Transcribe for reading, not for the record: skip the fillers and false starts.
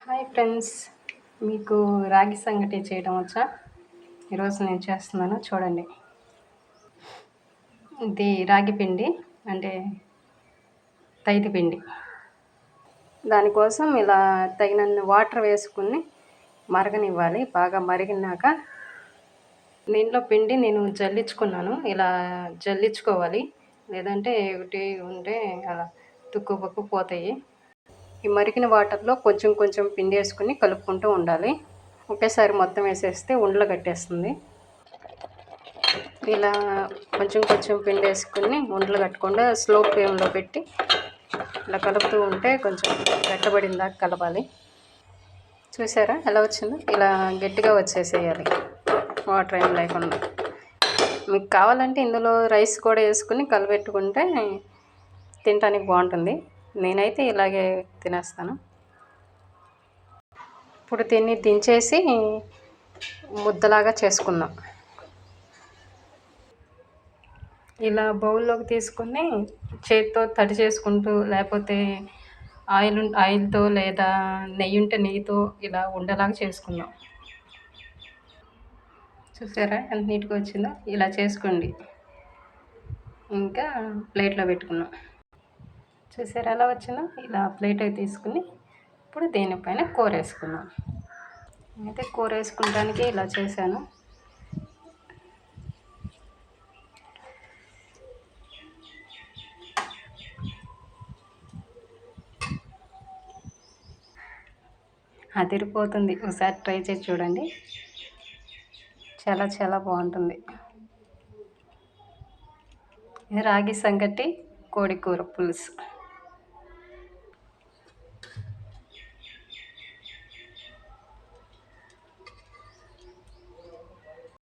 Hi friends, మీకు రాగి సంగటి చేయడం వచ్చా? ఈరోజు నేను చేస్తున్నాను చూడండి. ఇది రాగి పిండి అంటే తైది పిండి. దానికోసం ఇలా తగినన్ని వాటర్ వేసుకుని మరగనివ్వాలి. బాగా మరిగినాక దీంట్లో పిండి నేను జల్లించుకున్నాను. ఇలా జల్లించుకోవాలి, లేదంటే ఒకటి ఉంటే అలా తుక్కు పక్కు పోతాయి. ఈ మరిగిన వాటర్లో కొంచెం కొంచెం పిండి వేసుకుని కలుపుకుంటూ ఉండాలి. ఒకేసారి మొత్తం వేసేస్తే ఉండలు కట్టేస్తుంది. ఇలా కొంచెం కొంచెం పిండి వేసుకుని ఉండలు కట్టకుండా స్లో ఫ్లేమ్లో పెట్టి ఇలా కలుపుతూ ఉంటే కొంచెం గట్టబడిన దాకా కలపాలి. చూసారా ఎలా వచ్చిందో? ఇలా గట్టిగా వచ్చేసేయాలి, వాటర్ ఏం లేకుండా. మీకు కావాలంటే ఇందులో రైస్ కూడా వేసుకుని కలపెట్టుకుంటే తినడానికి బాగుంటుంది. నేనైతే ఇలాగే తినేస్తాను. ఇప్పుడు దీన్ని దించేసి ముద్దలాగా చేసుకుందాం. బౌల్లోకి తీసుకుని చేతితో తడి చేసుకుంటూ, లేకపోతే ఆయిల్తో లేదా నెయ్యి ఉంటే నెయ్యితో ఇలా ఉండలాగా చేసుకుందాం. చూసారా ఎంత నీట్గా వచ్చిందో? ఇలా చేసుకోండి. ఇంకా ప్లేట్లో పెట్టుకున్నాం. చూసారా ఎలా వచ్చిందో? ఇలా ప్లేట్ తీసుకుని ఇప్పుడు దీనిపైన కూర వేసుకుందాం. అయితే కూర వేసుకుంటానికి ఇలా చేశాను. అదిరిపోతుంది. ఒకసారి ట్రై చేసి చూడండి, చాలా చాలా బాగుంటుంది. రాగి సంగటి, కోడి కూర పులుసు.